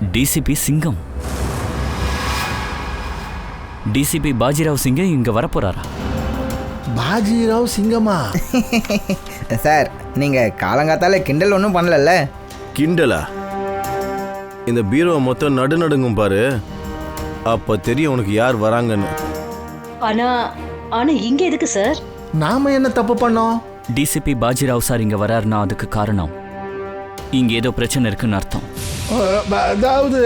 TCP சிங்கம், TCP Bajirao சிங்கம் இங்க வரப்போறாரா? பாஜிராவ் சிங்கமா? சார் நீங்க காலங்காத்தால கிண்டல் ஒன்றும் பண்ணல. கிண்டலா? இந்த பீரோ மொத்தம் நடுநடுங்கும் பாரு, அப்ப தெரியும் உனக்கு யார் வராங்கன்னு. ஆனா இங்க எதுக்கு சார்? நாம என்ன தப்பு பண்ணோம்? டிசிபி பாஜிராவ் சார் இங்க வராருன்னா அதுக்கு காரணம் இங்க ஏதோ பிரச்சனை இருக்குன்னு அர்த்தம். அதாவது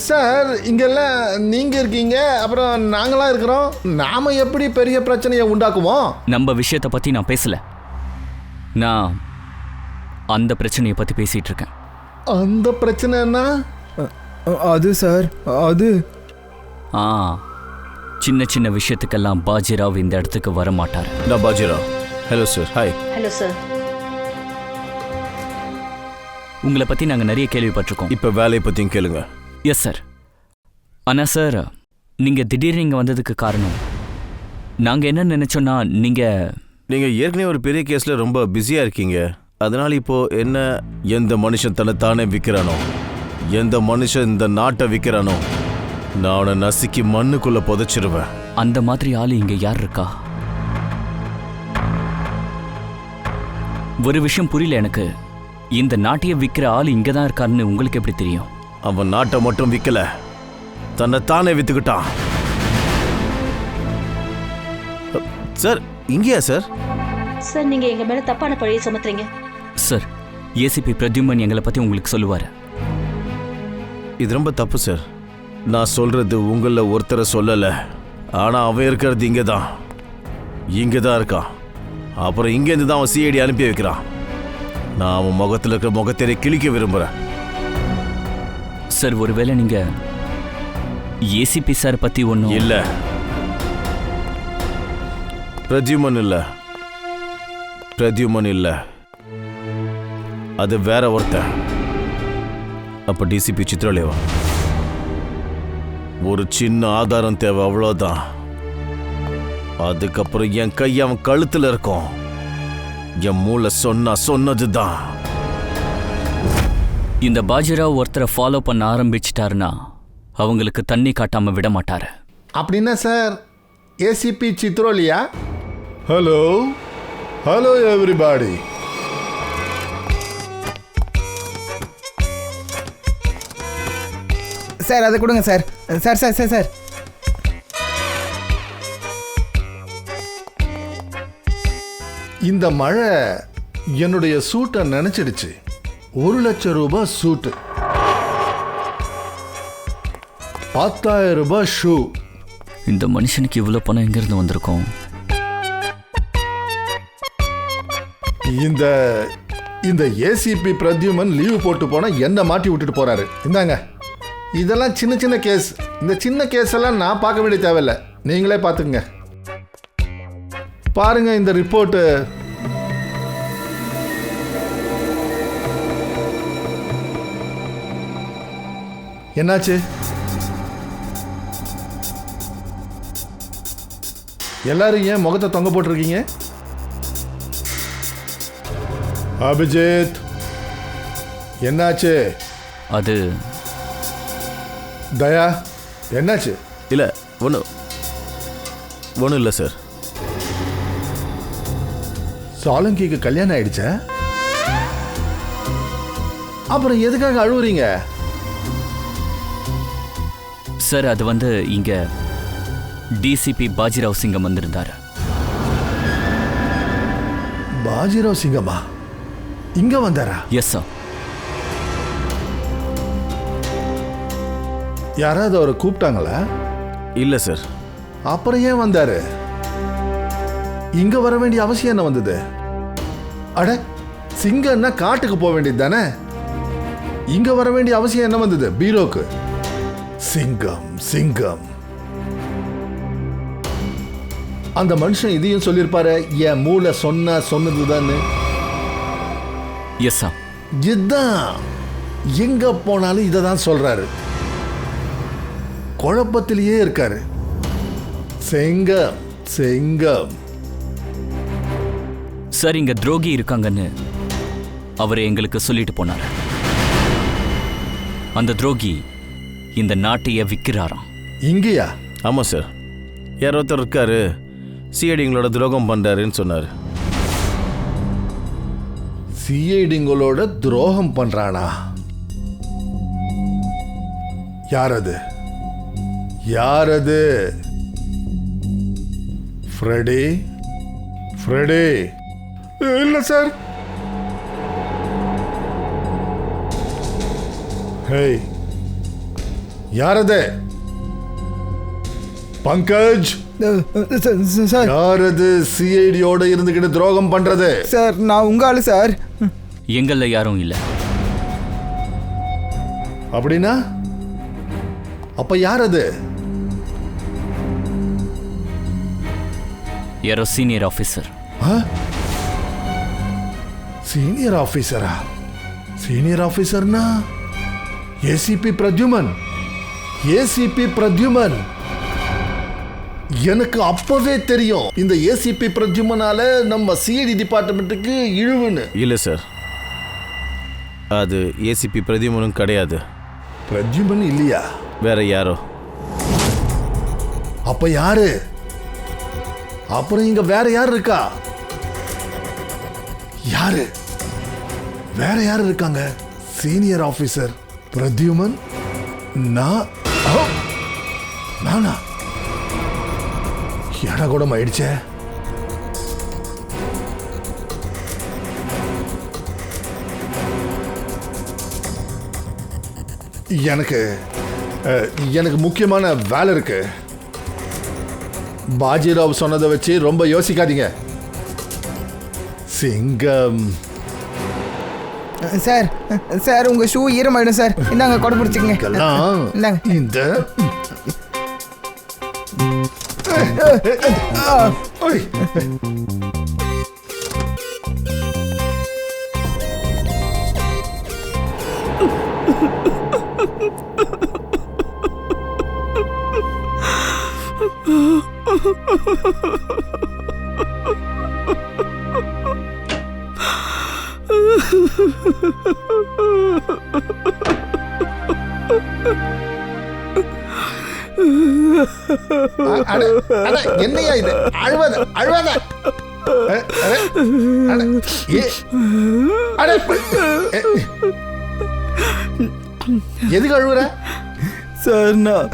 சார், இங்கெல்லாம் நீங்க இருக்கீங்க, அப்புறம் நாங்களாம் இருக்கிறோம். நாம எப்படி பெரிய பிரச்சனையை உண்டாக்குவோம்? நம்ம விஷயத்தை பத்தி நான் பேசல, நான் அந்த பிரச்சனையை பத்தி பேசிட்டு இருக்கேன். அந்த பிரச்சனைன்னா? அது சார், அது சின்ன சின்ன விஷயத்துக்கெல்லாம் பாஜிராவ் இந்த இடத்துக்கு வர மாட்டார். நான் Bajirao. Hello sir. Hi. Hello sir. உங்களை பத்தி நாங்க நிறைய கேள்விப்பட்டிருக்கோம். இப்ப வேலையை பத்தியும் கேளுங்க. Yes sir. ஆனா சார், நீங்க திடீர்னு இங்க வந்ததுக்கு காரணம் நாங்க என்ன நினைச்சோம்னா, நீங்க ஏற்கனவே ஒரு பெரிய கேஸ்ல ரொம்ப பிஸியா இருக்கீங்க. அதனால இப்போ என்ன, எந்த மனுஷன் தன்னை தானே விற்கிறானோ, எந்த மனுஷன் இந்த நாட்டை விற்கிறானோ, நான் அவனை நசுக்கி மண்ணுக்குள்ள புதைச்சிருவேன். அந்த மாதிரி ஆளு இங்க யார் இருக்கா? ஒரு விஷயம் புரியல எனக்கு. இந்த நாட்டையே விற்கிற ஆள் இங்கதான் இருக்காருன்னு உங்களுக்கு எப்படி தெரியும்? அவன் நாட்டை மட்டும் விற்கல, தன்னை தானே வித்துக்கிட்டான். சார் இங்கேயா சார்? சார் நீங்க எங்க மேல தப்பான பழியை சுமத்துறீங்க. சார், ஏசிபி பிரத்யுமன் எங்களை பத்தி உங்களுக்கு சொல்லுவாரு. இது ரொம்ப தப்பு சார். நான் சொல்றது உங்கள ஒருத்தரை சொல்லல, ஆனா அவன் இருக்கிறது இங்கதான் இருக்கான். அப்புறம் இங்கேருந்து தான் அவன் சிஐடி அனுப்பி வைக்கிறான். நான் அவன் முகத்தில் இருக்கிற முகத்திரை கிழிக்க விரும்புறேன். சார், ஒருவேளை நீங்க ஏசிபி சார் பத்தி ஒன்றும் இல்ல, பிரத்யுமன் இல்ல, அது வேற ஒருத்தன். அப்ப டிசிபி சித்ரலேவா? ஒரு சின்ன ஆதாரம் தேவை, அவ்வளோதான். அதுக்கப்புறம் என் கை அவன் கழுத்துல இருக்கும். என் மூளை சொன்னதுதான். இந்த பாஜிராவ் ஒருத்தரை ஃபாலோ பண்ண ஆரம்பிச்சிட்டாருன்னா அவங்களுக்கு தண்ணி காட்டாம விட மாட்டாரு. அப்படின்னா சார், ஏசிபி சித்ரோலியா? Hello hello everybody. சார் அதை கொடுங்க sir. Sir sir sir sir இந்த மழை என்னுடைய சூட்டை நினைச்சிடுச்சு. 1 லட்சம் ரூபாய் சூட்டு, 10,000 ரூபாய் ஷூ. இந்த மனுஷனுக்கு இவ்வளவு பணம் எங்கிருந்து வந்திருக்கும்? இந்த இந்த ஏசிபி பிரத்யுமன் லீவு போட்டு போனா என்ன மாட்டி விட்டுட்டு போறாரு. இந்தாங்க, இதெல்லாம் சின்ன சின்ன கேஸ். இந்த சின்ன கேஸ் எல்லாம் நான் பார்க்க வேண்டிய தேவையில்லை, நீங்களே பார்த்துக்குங்க. பாருங்க இந்த ரிப்போர்ட்டு. என்னாச்சு? எல்லாரும் ஏன் முகத்தை தொங்க போட்டிருக்கீங்க? அபிஜித், என்னாச்சு? அது தயா, என்னாச்சு? இல்ல, ஒன்றும் இல்லை சார். சாலங்கிக்கு கல்யாணம் ஆயிடுச்சா? அப்புறம் எதுக்காக அழுவுறீங்க? சார், அது இங்க டிசிபி பாஜிராவ் சிங்கம் வந்திருந்தாரு. பாஜிராவ் சிங்கமா இங்க வந்தாரா? Yes sir. யாராவது அவரை கூப்பிட்டாங்களா? இல்ல சார். அப்புறம் ஏன் வந்தாரு? இங்க வர வேண்டிய அவசியம் என்ன வந்தது? அட, சிங்கம்னா காட்டுக்கு போக வேண்டியது தானே. இங்க வர வேண்டிய அவசியம் என்ன வந்தது பீரோக்கு? சிங்கம் சிங்கம். அந்த மனுஷன் இதையும் சொல்லியிருப்பாரு, என் மூளை சொன்னதுதான்னு. Yes sir. இதுதான், எங்க போனாலும் இதை தான் சொல்றாரு. குழப்பத்திலேயே இருக்காரு. சிங்கம் சிங்கம். சார், இங்க துரோகி இருக்காங்கன்னு அவரை எங்களுக்கு சொல்லிட்டு போனார். அந்த துரோகி இந்த நாட்டையே விற்கிறாராம். இங்கேயா? ஆமாம் சார், யாரோ ஒருத்தர் இருக்காரு, சிஐடிங்களோட துரோகம் பண்ணுறாருன்னு சொன்னார். சிஐடிங்களோட துரோகம் பண்றானா? யார் அது? யார் அது? ஃப்ரெடி? ஃப்ரெடி? இல்ல சார். ஹேய், யார் அது? பங்கஜ், சார் யார் அது சிஐடியோட இருந்துகிட்டு துரோகம் பண்றது? சார் நான் உங்க ஆளு சார். எங்கள்ல யாரும் இல்லை. அப்படின்னா அப்ப யார் அது? யாரோ சீனியர் ஆஃபீஸர். சீனியர் ஆபீசரா? சீனியர் ஆபீசர்னா ஏசிபி பிரத்யுமன். ஏசிபி பிரத்யுமன் எனக்கு அப்பவே தெரியும். இந்த ஏசிபி பிரத்யுமனால நம்ம சிஐடி டிபார்ட்மெண்ட்டுக்கு இழுவுன்னு. இல்லை சார், அது ஏசிபி பிரதிமனும் கிடையாது. பிரத்யுமன் இல்லையா? வேற யாரோ. அப்ப யாரு? அப்புறம் இங்க வேற யார் இருக்கா? யாரு? வேற யாரு இருக்காங்க? சீனியர் ஆபீசர் பிரத்யுமன், நானா? எடா கூட ஆயிடுச்சே. எனக்கு முக்கியமான வேலை இருக்கு. பாஜிராவ் சொன்னதை வச்சு ரொம்ப யோசிக்காதீங்க. சிங்கம். சார் சார் உங்க ஷூ ஈரமாயிடும் சார். இந்தாங்க கொடை பிடிச்சிக்கங்க. இந்தாங்க. இந்த என்னையா இது? அழுவாத அழுவாத. எதுக்கு அழுவுற? சார் நான்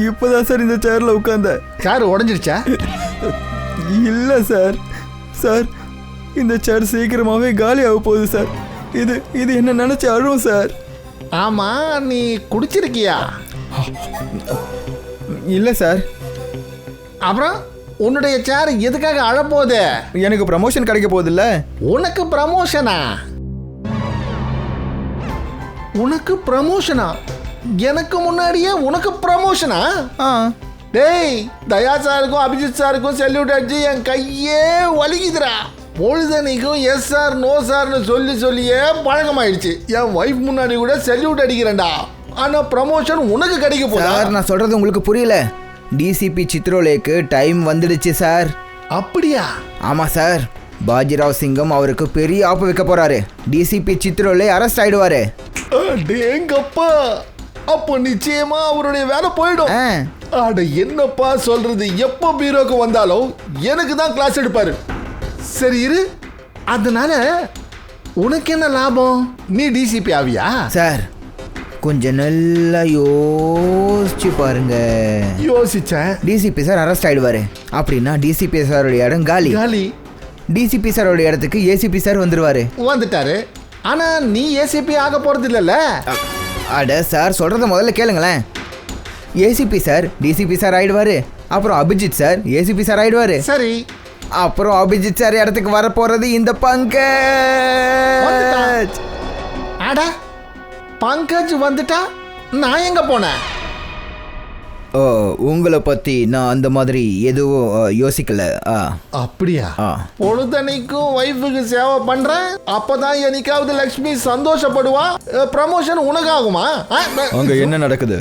இப்போதான் சார் இந்த சேர்ல உட்கார்ந்தேன். சேர் உடஞ்சிருச்சா? இல்லை சார். சார் இந்த சேர் சீக்கிரமாகவே காலி ஆக போகுது சார். இது என்ன நினச்சி அழுவும் சார். ஆமா, நீ குடிச்சிருக்கியா? இல்லை சார். அப்புறம் உன்னுடைய சேர் எதுக்காக அழப்போகுது? எனக்கு ப்ரமோஷன் கிடைக்க போகுதுல்ல. உனக்கு ப்ரமோஷனா? உனக்கு ப்ரமோஷனா? எனக்கு முன்னாடியே உனக்கு ப்ரமோஷனா? டேய், தயா சாருக்கும் அபிஜித் சாருக்கும் செல்யூட் அடிச்சு என் கையே வலிக்குதுடா. பொழுதனைக்கும் எஸ் சார் நோ சார்னு சொல்லியே பழக்கமாயிடுச்சு. என் ஒய்ஃப் முன்னாடி கூட செல்யூட் அடிக்கிறேன்டா. ஆனா ப்ரமோஷன் உனக்கு கிடைக்க போகுது. சார் நான் சொல்றது உங்களுக்கு புரியல. டிசிபி சித்ரோலேக்கு டைம் வந்துடுச்சு சார். அப்படியா? ஆமா சார். பாஜிராவ் சிங்கம் அவருக்கு பெரிய ஆப்பு வைக்க போறாரு. டிசிபி சித்ரோலே அரெஸ்ட் ஆயிடுவாரு. எங்கப்பா, அப்போ நிச்சயமா அவருடைய வேலை போயிடும். அட என்னப்பா சொல்றது? எப்போ பீரோக்கு வந்தாலும் எனக்கு தான் கிளாஸ் எடுப்பாரு. சரி இரு. அதனால உனக்கு என்ன லாபம்? நீ டிசிபி ஆவியா? சார் கொஞ்சம் நல்லா யோசிச்சு பாருங்க. யோசிச்சேன். டிசிபி சார் அரெஸ்ட் ஆயிடுவாரு. அப்படின்னா டிசிபி சாரோட இடம் காலி. டிசிபி சாரோட இடத்துக்கு ஏசிபி சார் வந்துட்டாரு. ஆனா நீ ஏசிபி ஆக போறது இல்லல்ல. அட சார் சொல்றத முதல்ல கேளுங்களேன். ஏசிபி சார் டிசிபி சார் ஆயிடுவாரு. அப்புறம் அபிஜித் சார் ஏசிபி சார் ஆயிடுவாரு. சரி. அப்புறம் அபிஜித் சார் இடத்துக்கு வர போறது இந்த பங்கஜ். அட பங்கஜ் வந்துட்டா நான் எங்க போனேன்? உங்களை பத்தி நான் அந்த மாதிரி எதுவும் யோசிக்கல. அப்படியா? பொழுதனைக்கும் வைஃபுக்கு சேவை பண்றேன். அப்பதான் என்னைக்காவது லக்ஷ்மி சந்தோஷப்படுவா. ப்ரமோஷன் உனக்கு ஆகுமா? அங்க என்ன நடக்குது?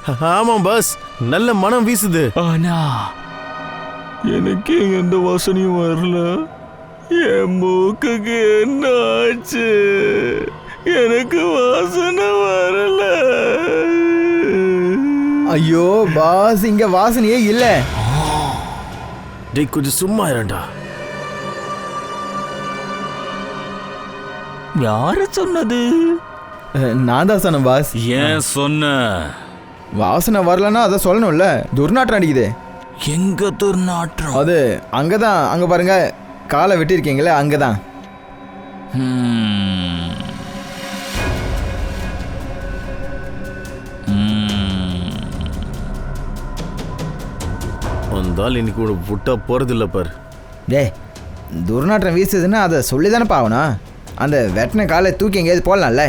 ஆமாம் பாஸ், நல்ல மனம் வீசுது. ஆனா எனக்கு எந்த வாசனையும் வரல. என் மூக்குக்கு என்ன ஆச்சு? எனக்கு வாசனை வரல. ஐயோ பாஸ், இங்க வாசனையே இல்ல. டேய் கொஞ்சம் சும்மா இருடா. யாரு சொன்னது? நான் தான் சொன்னேன் பாஸ். ஏன் சொன்ன? வாசனை வரலன்னா அதை சொல்லணும்ல. துர்நாற்றம் அடிக்குது. எங்க துர்நாற்றம்? அது அங்கதான், அங்க பாருங்க, காலை வெட்டியிருக்கீங்களே அங்கதான். வந்தால் இன்னைக்கு கூட விட்டா போறதில்ல பார். டே, துர்நாற்றம் வீசுதுன்னா அதை சொல்லி தானே பாவணும். அந்த வெட்டின காலை தூக்கி எங்கேயாவது போடலாம்ல.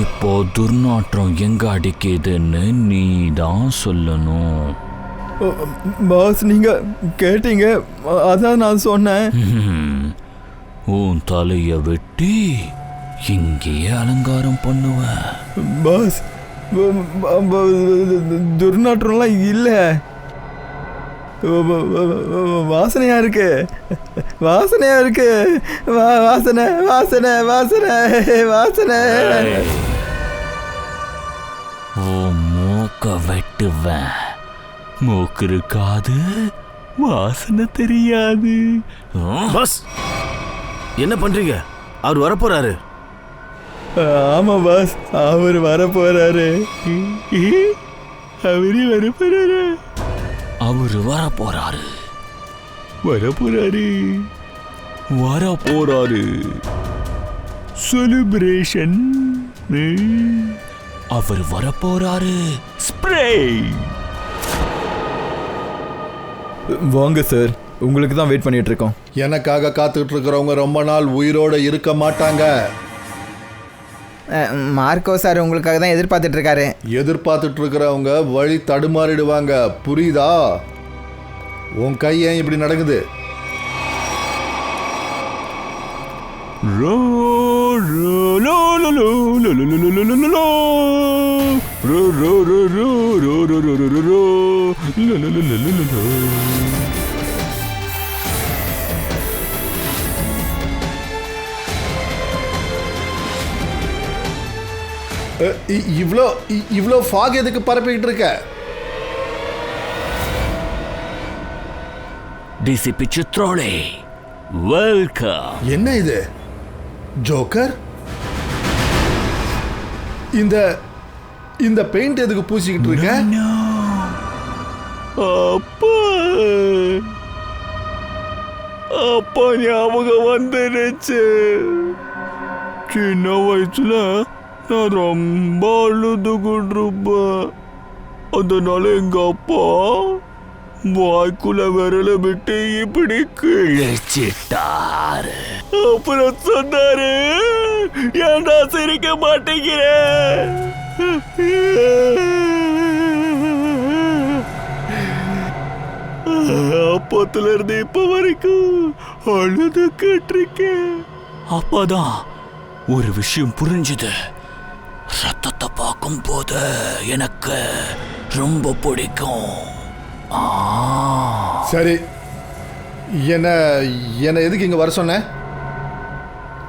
இப்போ துர்நாற்றம் எங்க அடிக்குதுன்னு நீ தான் சொல்லணும். பாஸ் நீங்க கேட்டீங்க, அதான் நான் சொன்னேன். உன் தலைய வெட்டி இங்கேயே அலங்காரம் பண்ணுவேன். பாஸ், துர்நாற்றம்லாம் இல்லை. வாசனையா இருக்கு, வாசனையா இருக்கு. வாசனை வாசனை வாசனை வாசனை. உன் மூக்க வெட்டுவேன். மூக்கு இருக்காது, வாசனை தெரியாது. பாஸ் என்ன பண்றீங்க? அவர் வரப்போறாரு. ஆமா பாஸ், அவர் வரப்போறாரு. அவரு வரப்போறாரு. அவரு வரப்போறாரு. வரப்போறாரு. வரப்போறாரு. செலிப்ரேஷன். அவர் வரப்போறாரு. ஸ்ப்ரே. வாங்க சார், உங்களுக்கு தான் வெயிட் பண்ணிட்டு இருக்கோம். எனக்காக காத்துக்கிட்டு இருக்கிறவங்க ரொம்ப நாள் உயிரோட இருக்க மாட்டாங்க. மார்க்கோ சார் உங்களுக்காக தான் எதிர்பார்த்துட்டு இருக்காரு. எதிர்பார்த்துட்டு இருக்கிறவங்க வழி தடுமாறிடுவாங்க, புரியுதா? உன் கை ஏன் இப்படி நடக்குது? இவ்வளோ ஃபாக் எதுக்கு பரப்பிக்கிட்டு இருக்க? DCP Chitrole, welcome. என்ன இது ஜோக்கர்? இந்த பெயிண்ட் எதுக்கு பூசிக்கிட்டு இருக்க? அப்பா அப்பா ஞாபகம் வந்துருச்சு. சின்ன வயசுல நான் ரொம்ப அழுதுகிட்டு இருப்பேன். அதனால எங்க அப்பா வாய்க்குள்ள விரல விட்டு இப்படி கிழிச்சிட்டாரு. அப்புறம் சொன்னாரு, ஏன்டா சிரிக்க மாட்டேங்கிற? அப்பத்துல இருந்து இப்ப வரைக்கும் அழுதுகிட்டு இருக்கேன். அப்பதான் ஒரு விஷயம் புரிஞ்சுது. ரத்தத்தை பார்க்கும் போது எனக்கு ரொம்ப பிடிக்கும். சரி, என்ன எதுக்கு இங்க வர சொன்ன?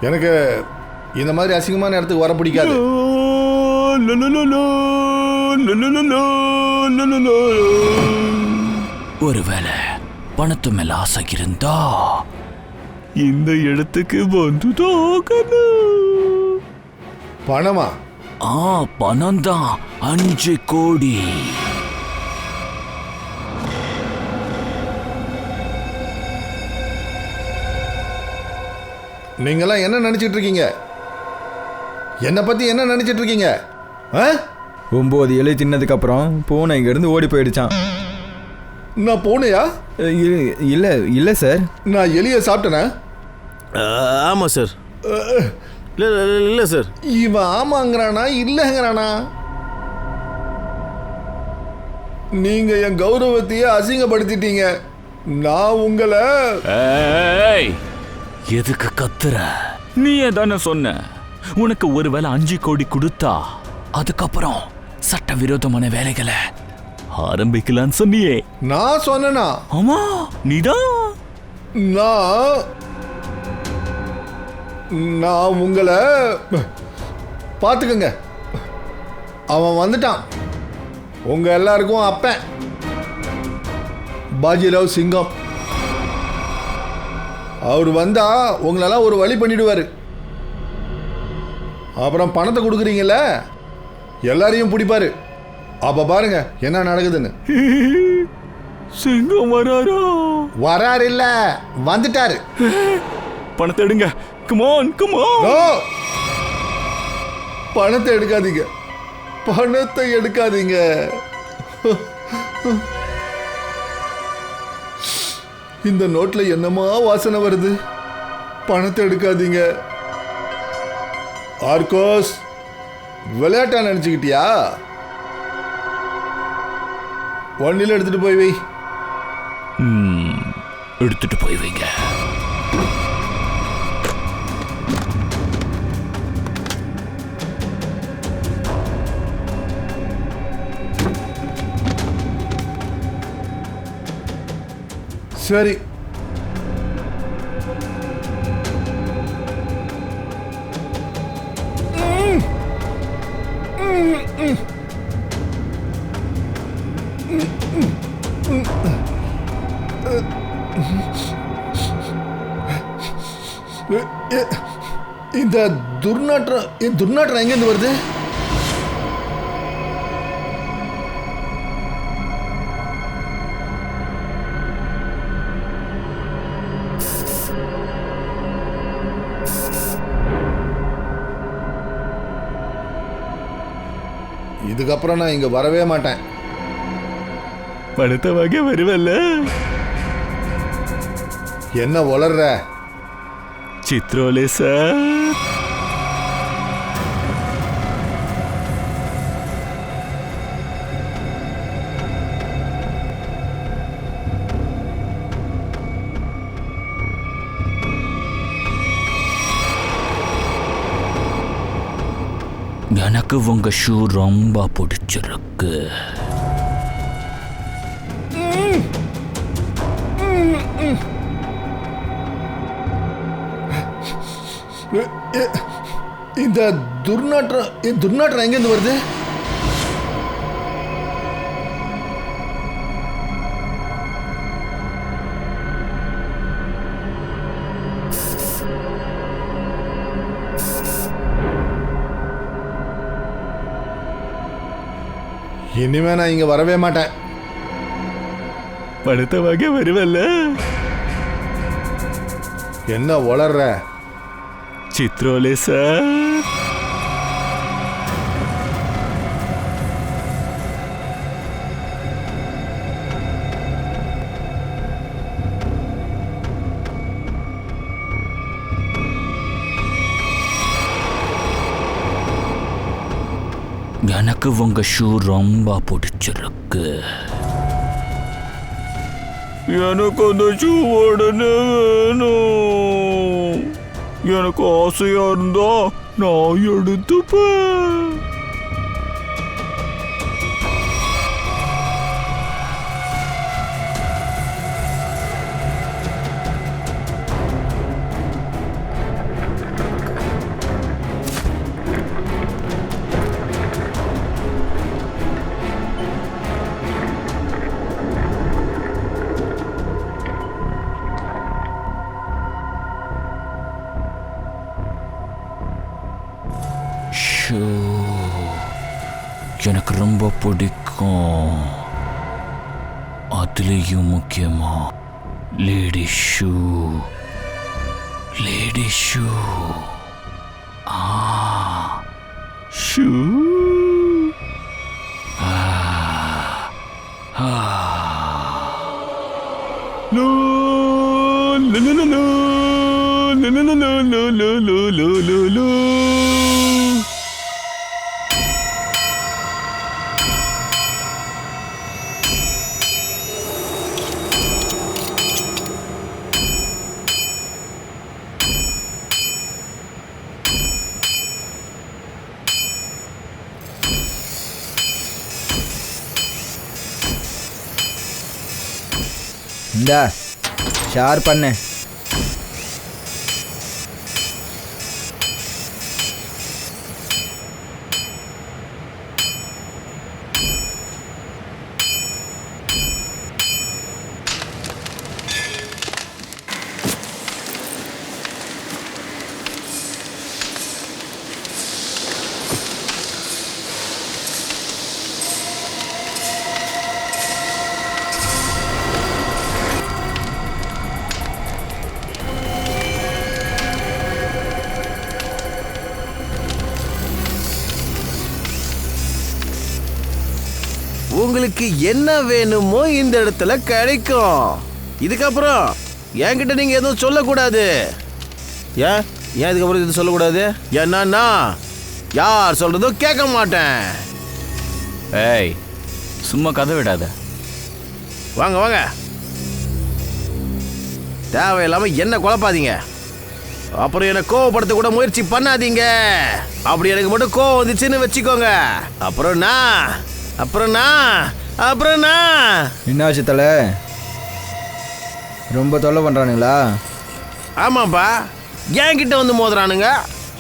எனக்கு இந்த மாதிரி அசிங்கமான இடத்துக்கு வர பிடிக்காது. ஒருவேளை பணத்து மேல ஆசை இருந்தா இந்த இடத்துக்கு வந்துதான். பணமா? பணம் தான். 5 கோடி. நீங்கெல்லாம் என்ன நினைச்சிட்டு இருக்கீங்க? என்னை பத்தி என்ன நினைச்சிட்டு இருக்கீங்க? 9 இலை தின்னதுக்கு அப்புறம் பூனை இங்கேருந்து ஓடி போயிடுச்சான். நான் பூனையா? இல்லை இல்லை சார், நான் எலியை சாப்பிட்டேனா? ஆமாம் சார். இல்லை சார். இவன் ஆமாங்கிறானா இல்லைங்கிறானா? நீங்க என் கௌரவத்தையே அசிங்கப்படுத்திட்டீங்க. நான் உங்களை எதுக்கு கத்துற? நீயே தானே சொன்ன உனக்கு ஒருவேளை 5 கோடி கொடுத்தா அதுக்கப்புறம் சட்டவிரோதமான வேலைகளை ஆரம்பிக்கலான்னு சொன்னியே. நான் சொன்னேனா? ஆமா, நீதான். நான் உங்களை பார்த்துக்கங்க. அவன் வந்துட்டான். உங்க எல்லாருக்கும் அப்பன் பாஜிராவ் சிங்கம். அவர் வந்தா உங்களெல்லாம் ஒரு வழி பண்ணிடுவாரு. அப்புறம் பணத்தை கொடுக்குறீங்கல்ல, எல்லாரையும் பிடிப்பாரு. அப்ப பாருங்க என்ன நடக்குதுன்னு. சிங்கம் வராரா? வராரு இல்ல, வந்துட்டாரு. பணத்தை எடுங்க. Come on come on. No! பணத்தை எடுக்காதீங்க, பணத்தை எடுக்காதீங்க. இந்த நோட்ல என்னமா வாசனை வருது. பணத்தை எடுக்காதீங்க. ஆர்கோஸ், விளையாட்டா நினைச்சுக்கிட்டியா? வண்டியில் எடுத்துட்டு போய் வை. எடுத்துட்டு போய் வைங்க. சரி, இந்த துர்நாற்றம் எங்கேருந்து வருது? இதுக்கப்புறம் நான் இங்க வரவே மாட்டேன். பணத்தை வாங்க வருவல்ல? என்ன வளர்ற? சித்ரோலே சார், எனக்கு உங்க ஷூ ரொம்ப பிடிச்சிருக்கு. இந்த துர்நாற்றம் எங்கேருந்து வருது? இனிமே நான் இங்க வரவே மாட்டேன். பணத்தை வாங்க வருவல்ல? என்ன வளர்ற? சித்ரோலே சார், எனக்கு உங்க ஷூ ரொம்ப பிடிச்சிருக்கு. எனக்கு அந்த ஷூ உடனே வேணும். எனக்கு ஆசையா இருந்தா நான் எடுத்துப்பேன். எனக்கு ரொம்ப பிடிக்கும். அதுலேயும் முக்கியமா lady shoe. Shoe. Low, low, low, low, low, இந்தா ஷார் பண்ணு. உங்களுக்கு என்ன வேணுமோ இந்த இடத்துல கிடைக்கும். இதுக்கப்புறம் என்கிட்ட நீங்க எதுவும் சொல்லக்கூடாது. ஏன் ஏன் இதுக்கப்புறம் எதுவும் சொல்லக்கூடாது? ஏன்னா யார் சொல்றதும் கேட்க மாட்டேன். ஏய், சும்மா கதை விடாத. வாங்க வாங்க, தேவையில்லாம என்ன குழப்பாதீங்க. அப்புறம் என்ன கோவப்படுத்த கூட முயற்சி பண்ணாதீங்க. அப்படி எனக்கு மட்டும் கோவம் வந்துச்சுன்னு வச்சுக்கோங்க. அப்புறம் என்னாச்சு தலை? ரொம்ப தொல்லை பண்ணுறானுங்களா? ஆமாப்பா, என்கிட்ட வந்து மோதுறானுங்க.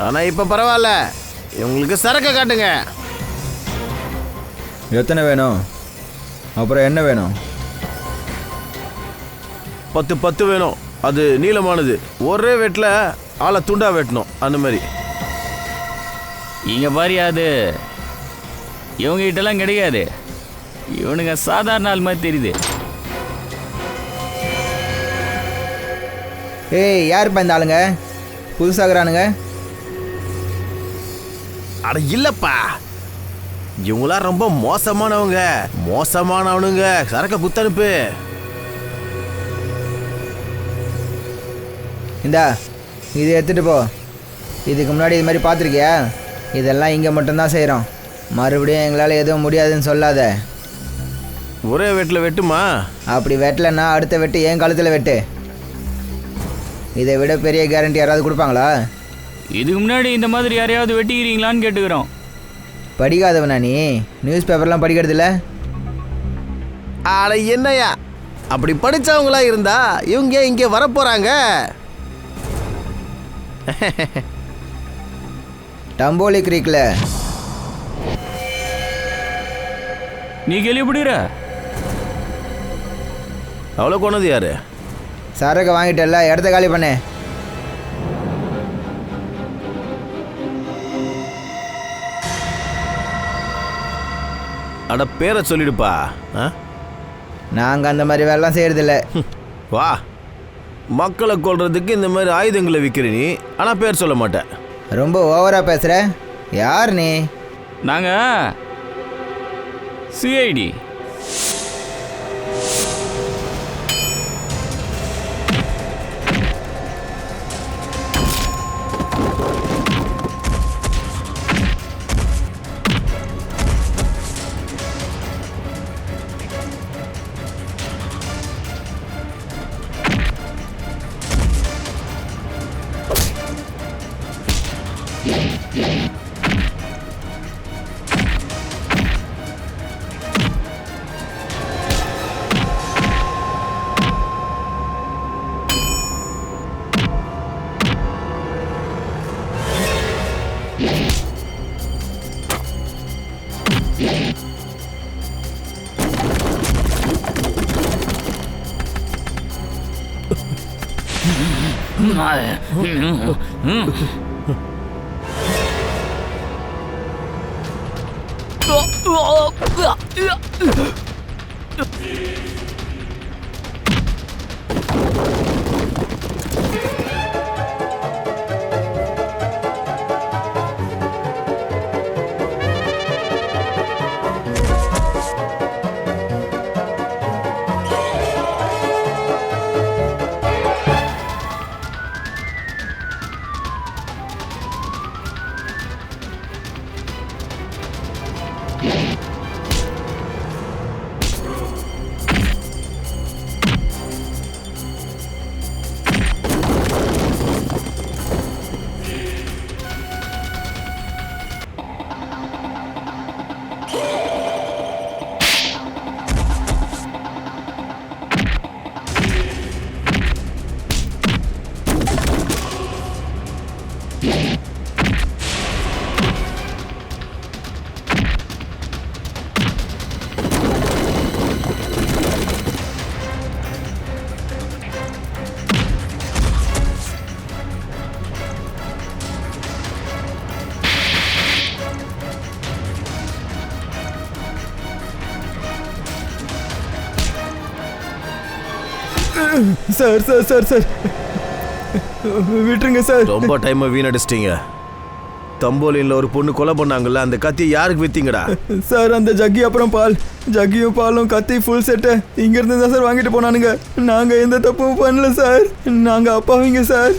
ஆனா இப்ப பரவாயில்ல, இவங்களுக்கு சரக்க காட்டுங்க. எத்தனை வேணும்? அப்புறம் என்ன வேணும்? 10 வேணும். அது நீளமானது. ஒரே வெட்டில் ஆளை துண்டா வெட்டணும். அந்த மாதிரி. இங்க பாரியா, அது இவங்க கிட்டலாம் கிடையாது. இவனுங்க சாதாரண ஆள் மாதிரி தெரியுது. ஏய், யாருப்பா இந்த ஆளுங்க? புதுசாகிறானுங்க. அட இல்லப்பா, இவங்களாம் ரொம்ப மோசமானவனுங்க. சரக்க குத்தனுப்பு. இந்தா இது எடுத்துகிட்டு போ. இதுக்கு முன்னாடி இது மாதிரி பார்த்துருக்கியா? இதெல்லாம் இங்கே மட்டும்தான் செய்கிறோம். மறுபடியும் எங்களால் எதுவும் முடியாதுன்னு சொல்லாத. ஒரே வெட்டில் வெட்டுமா? அப்படி வெட்டலைன்னா அடுத்த வெட்டு என் கழுத்தில் வெட்டு. இதை விட பெரிய கேரண்டி யாராவது கொடுப்பாங்களா? இதுக்கு முன்னாடி இந்த மாதிரி யாரையாவது வெட்டிக்கிறீங்களான்னு கேட்டுக்கிறோம். படிக்காதவனா நீ? நியூஸ் பேப்பர்லாம் படிக்கிறதில்ல? அட என்னையா, அப்படி படித்தவங்களா இருந்தா இவங்க இங்கே வரப்போகிறாங்க. டம்போலி கிரீக்கில் நீ கேள்விப்படுகிற? அவ்வளோ கொண்டது யாரு? சரக்கு வாங்கிட்டல, இடத்த காலி பண்ணு. அட பேரை சொல்லிடுப்பா. நாங்கள் அந்த மாதிரி வேலைலாம் செய்கிறதில்ல. வா, மக்களை கொல்றதுக்கு இந்த மாதிரி ஆயுதங்களை விற்கிற நீ, ஆனால் பேர் சொல்ல மாட்டேன். ரொம்ப ஓவராக பேசுகிற. யார் நீ? நாங்கள் CID. Sir sir sir sir விட்டுருங்க சார். ரொம்ப டைமை வீணடிச்சிட்டீங்க. தம்போலின்ல ஒரு பொண்ணு கொலை பண்ணாங்கல்ல, அந்த கத்தியை யாருக்கு வித்தீங்கடா? சார் அந்த ஜக்கி அப்புறம் பால், ஜக்கியும் பாலும் கத்தி ஃபுல் செட்டை இங்கேருந்து தான் சார் வாங்கிட்டு போனானுங்க. நாங்கள் எந்த தப்பும் பண்ணல சார், நாங்கள் அப்பாவிங்க சார்.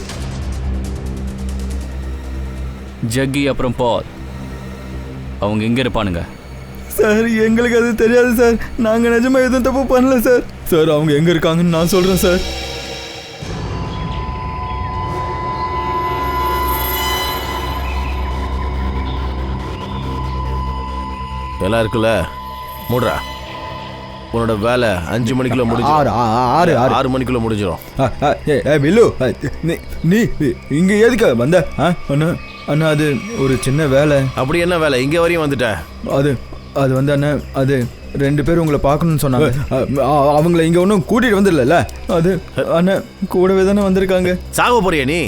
ஜக்கி அப்புறம் பால் அவங்க எங்கே இருப்பானுங்க? சார் எங்களுக்கு அது தெரியாது சார், நாங்கள் நிஜமாக எதுவும் தப்பு பண்ணல சார். சார் அவங்க எங்கே இருக்காங்கன்னு நான் சொல்கிறேன் சார். எல்லாம் இருக்குல்ல, மூடுறா. உன்னோட வேலை 5 மணிக்குள்ள முடிஞ்சு 6 மணிக்குள்ள முடிஞ்சிடும். வில்லு, நீ இங்கே எதுக்கு வந்த? அண்ணா அண்ணா அது ஒரு சின்ன வேலை. அப்படி என்ன வேலை? இங்கே வரையும் வந்துட்ட? அது அது வந்து அண்ணா, அது 2 பேர் உங்களை பார்க்கணும்னு சொன்னாங்க. அவங்கள இங்கே ஒன்றும் கூட்டிகிட்டு வந்துடல. அது அண்ணா கூடவே தானே வந்திருக்காங்க. சாக போறியா நீ?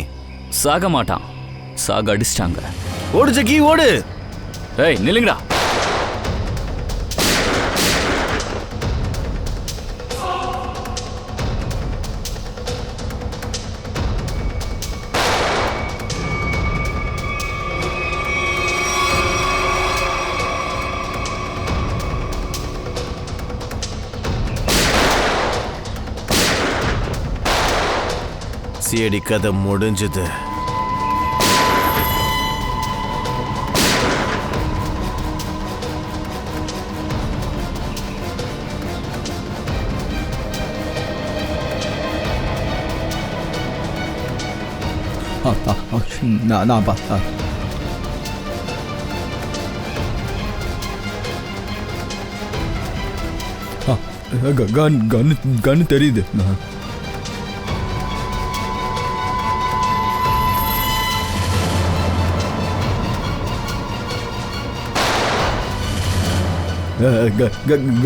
சாக மாட்டான், சாக அடிச்சிட்டாங்க. ஓடு ஜக்கி ஓடு. ஏய் நில்லுங்கடா. சிஐடி கதை முடிஞ்சது. நான்ப்பா. கன்னு தெரியுது.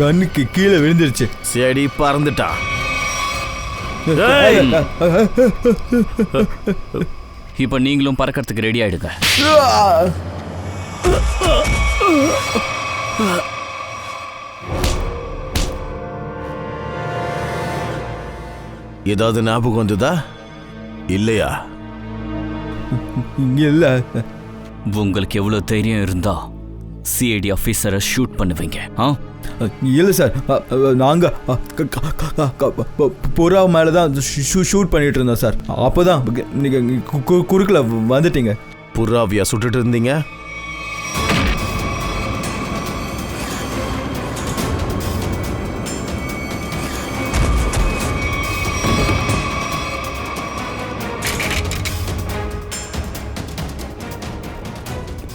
கன்னுக்கு கீழே விழுந்துருச்சு. சிஐடி பறந்துட்டான். இப்போ நீங்களும் பறக்கிறதுக்கு ரெடி ஆயிடுங்க. ஏதாவது ஞாபகம் வந்ததா இல்லையா? இல்ல. உங்களுக்கு எவ்வளவு தைரியம் இருந்தா சிஐடி ஆஃபீஸரை ஷூட் பண்ணுவீங்க? இல்லை சார், நாங்கள் புறா மேலே தான் ஷூட் பண்ணிட்டு இருந்தோம் சார். அப்போ தான் நீங்கள் குறுக்கில் வந்துட்டீங்க. புறாவியா சுட்டுட்டு இருந்தீங்க?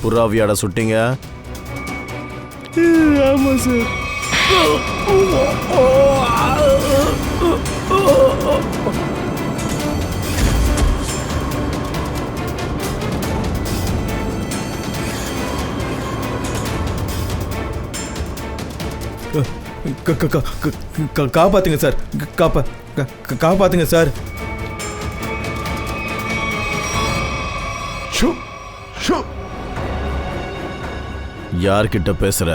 புறாவியாட சுட்டீங்க? ஆமாம் சார். காப்பாத்துங்க சார், காப்பாத்துங்க சார். யார்கிட்ட பேசுற?